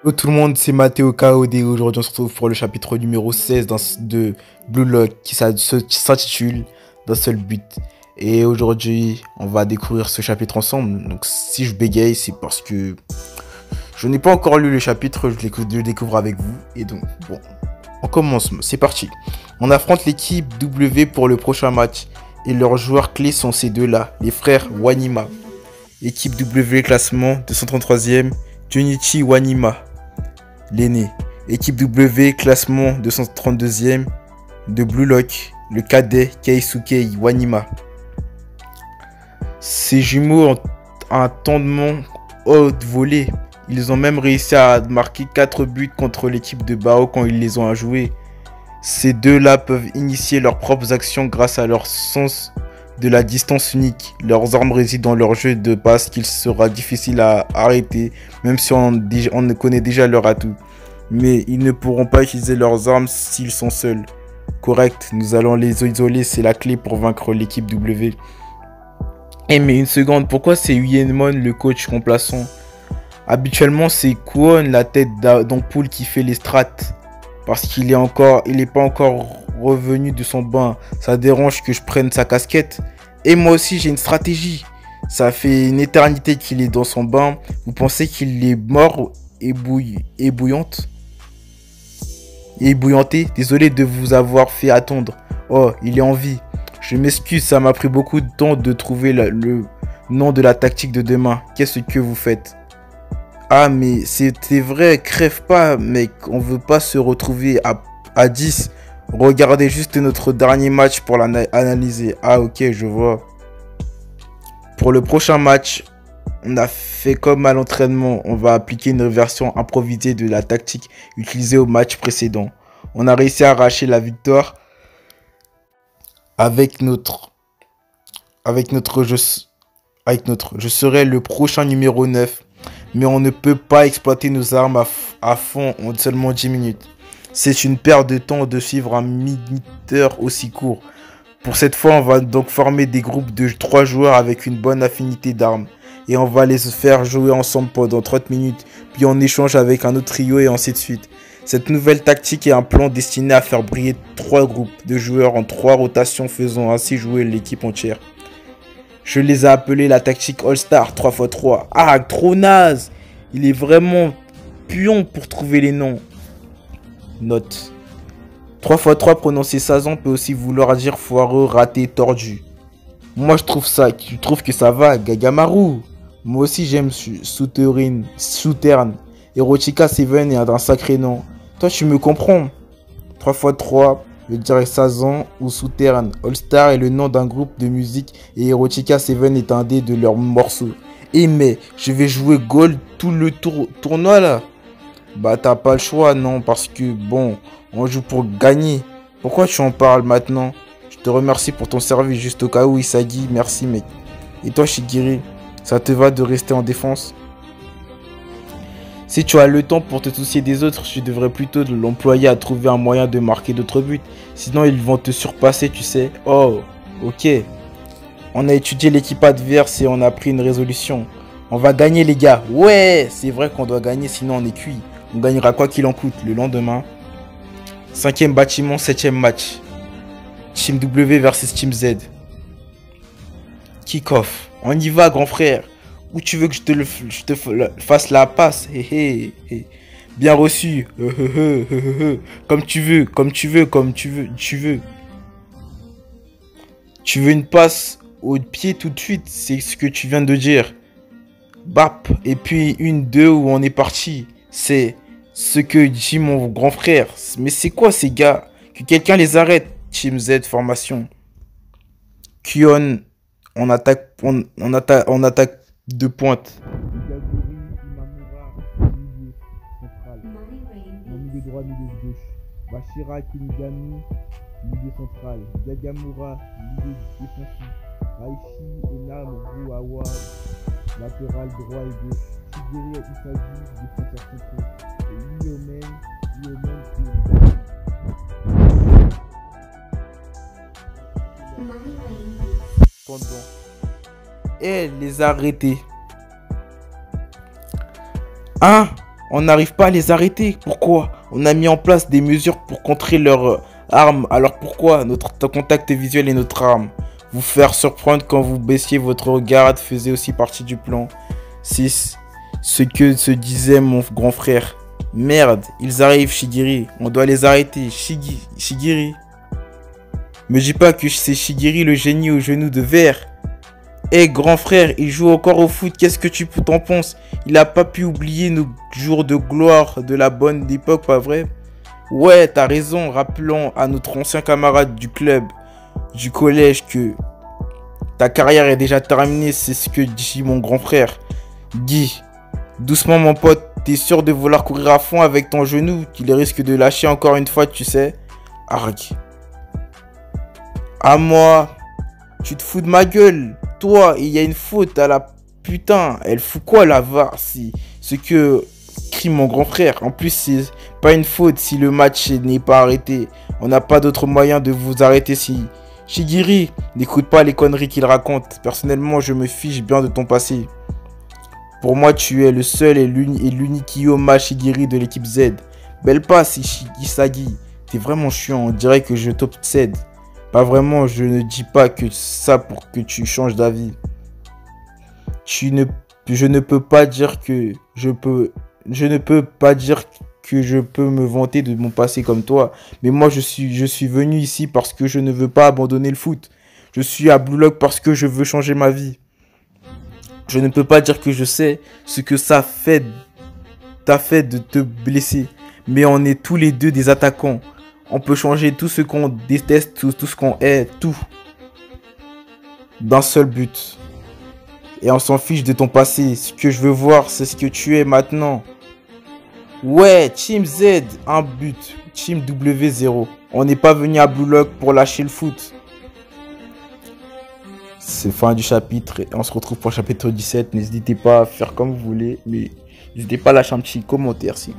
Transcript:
Hello tout le monde, c'est Mathéo KOD. Aujourd'hui, on se retrouve pour le chapitre numéro 16 de Blue Lock qui s'intitule D'un seul but. Et aujourd'hui, on va découvrir ce chapitre ensemble. Donc, si je bégaye, c'est parce que je n'ai pas encore lu le chapitre, je le découvre avec vous. Et donc, bon, on commence, c'est parti. On affronte l'équipe W pour le prochain match. Et leurs joueurs clés sont ces deux-là, les frères Wanima. Équipe W classement 233e, Junichi Wanima. L'aîné. Équipe W, classement 232e de Blue Lock, le cadet Keisuke Wanima. Ces jumeaux ont un tendement haut volé. Ils ont même réussi à marquer 4 buts contre l'équipe de Bao quand ils les ont à jouer. Ces deux-là peuvent initier leurs propres actions grâce à leur sens de la distance unique. Leurs armes résident dans leur jeu de passe qu'il sera difficile à arrêter, même si on connaît déjà leur atout. Mais ils ne pourront pas utiliser leurs armes s'ils sont seuls. Correct, nous allons les isoler, c'est la clé pour vaincre l'équipe W. Eh mais une seconde, pourquoi c'est Uemon le coach remplaçant? Habituellement c'est Kwon la tête d'ampoule qui fait les strats. Parce qu'il est pas encore revenu de son bain. Ça dérange que je prenne sa casquette. Et moi aussi j'ai une stratégie. Ça fait une éternité qu'il est dans son bain. Vous pensez qu'il est mort et bouillante? Et bouillanté, désolé de vous avoir fait attendre. Oh, il est en vie. Je m'excuse, ça m'a pris beaucoup de temps de trouver le nom de la tactique de demain. Qu'est-ce que vous faites? Ah, mais c'était vrai, crève pas, mec. On veut pas se retrouver à 10. Regardez juste notre dernier match pour l'analyser. Ah, ok, je vois. Pour le prochain match, on a fait comme à l'entraînement. On va appliquer une version improvisée de la tactique utilisée au match précédent. On a réussi à arracher la victoire avec notre jeu. Je serai le prochain numéro 9. Mais on ne peut pas exploiter nos armes à fond en seulement 10 minutes. C'est une perte de temps de suivre un minuteur aussi court. Pour cette fois, on va donc former des groupes de 3 joueurs avec une bonne affinité d'armes. Et on va les faire jouer ensemble pendant 30 minutes. Puis on échange avec un autre trio et ainsi de suite. Cette nouvelle tactique est un plan destiné à faire briller 3 groupes de joueurs en 3 rotations, faisant ainsi jouer l'équipe entière. Je les ai appelés la tactique All-Star 3x3. Ah, trop naze! Il est vraiment puant pour trouver les noms. Note. 3x3 prononcé Sazan peut aussi vouloir dire foireux, raté, tordu. Moi je trouve ça, tu trouves que ça va, Gagamaru? Moi aussi j'aime Southern. Erotica Seven est un sacré nom. Toi tu me comprends? 3x3, je dirais Sazan ou Southern. All-Star est le nom d'un groupe de musique et Erotica Seven est un de leurs morceaux. Et mais, je vais jouer Gold tout le tournoi là? Bah t'as pas le choix non, parce que bon, on joue pour gagner. Pourquoi tu en parles maintenant? Je te remercie pour ton service juste au cas où Isagi, merci mec. Et toi Shigiri, ça te va de rester en défense? Si tu as le temps pour te soucier des autres, tu devrais plutôt l'employer à trouver un moyen de marquer d'autres buts. Sinon ils vont te surpasser, tu sais. Oh, ok. On a étudié l'équipe adverse et on a pris une résolution. On va gagner les gars. Ouais, c'est vrai qu'on doit gagner sinon on est cuit. On gagnera quoi qu'il en coûte le lendemain. 5e bâtiment, 7e match. Team W versus Team Z. Kick-off. On y va grand frère. Où tu veux que je te fasse la passe? Bien reçu. Comme tu veux, comme tu veux, comme tu veux. Tu veux une passe au pied tout de suite, c'est ce que tu viens de dire. Bap. Et puis une, deux où on est parti. C'est ce que dit mon grand frère. Mais c'est quoi ces gars? Que quelqu'un les arrête. Team Z formation. Kion, on attaque de pointe. Igaguri, Imamura, milieu central. Milieu droit, milieu gauche. Bashira, Kinigami, milieu central. Yagamura, milieu défensif. Aishi, Enam, Ruawa, latéral droit et gauche. Shigeri, Isagi, défenseur central. Et Lyomen, pendant. Et les arrêter. Hein? On n'arrive pas à les arrêter. Pourquoi? On a mis en place des mesures pour contrer leurs armes. Alors pourquoi notre contact visuel est notre arme? Vous faire surprendre quand vous baissiez votre regard faisait aussi partie du plan. 6. Ce que se disait mon grand frère. Merde, ils arrivent, Shigiri. On doit les arrêter. Shigiri. Me dis pas que c'est Shigiri le génie aux genoux de verre. Eh grand frère, il joue encore au foot, qu'est-ce que tu t'en penses? Il a pas pu oublier nos jours de gloire de la bonne époque, pas vrai? Ouais, t'as raison, rappelons à notre ancien camarade du club, du collège que ta carrière est déjà terminée, c'est ce que dit mon grand frère. Dis, doucement mon pote, t'es sûr de vouloir courir à fond avec ton genou, qu'il risque de lâcher encore une fois, tu sais? Arrête. À moi, tu te fous de ma gueule. Toi, il y a une faute à la putain. Elle fout quoi la VAR? Si ce que crie mon grand frère. En plus, c'est pas une faute si le match n'est pas arrêté. On n'a pas d'autre moyen de vous arrêter si... Shigiri, n'écoute pas les conneries qu'il raconte. Personnellement, je me fiche bien de ton passé. Pour moi, tu es le seul et l'unique Iyoma Shigiri de l'équipe Z. Belle passe, Isagi. T'es vraiment chiant, on dirait que je t'obsède. Pas vraiment, je ne dis pas que ça pour que tu changes d'avis. Je ne peux pas dire que je peux me vanter de mon passé comme toi. Mais moi, je suis venu ici parce que je ne veux pas abandonner le foot. Je suis à Blue Lock parce que je veux changer ma vie. Je ne peux pas dire que je sais ce que t'as fait de te blesser. Mais on est tous les deux des attaquants. On peut changer tout ce qu'on déteste, tout ce qu'on est, tout. D'un seul but. Et on s'en fiche de ton passé. Ce que je veux voir, c'est ce que tu es maintenant. Ouais, Team Z, un but. Team W, 0. On n'est pas venu à Blue Lock pour lâcher le foot. C'est fin du chapitre. Et on se retrouve pour le chapitre 17. N'hésitez pas à faire comme vous voulez. Mais n'hésitez pas à lâcher un petit commentaire si.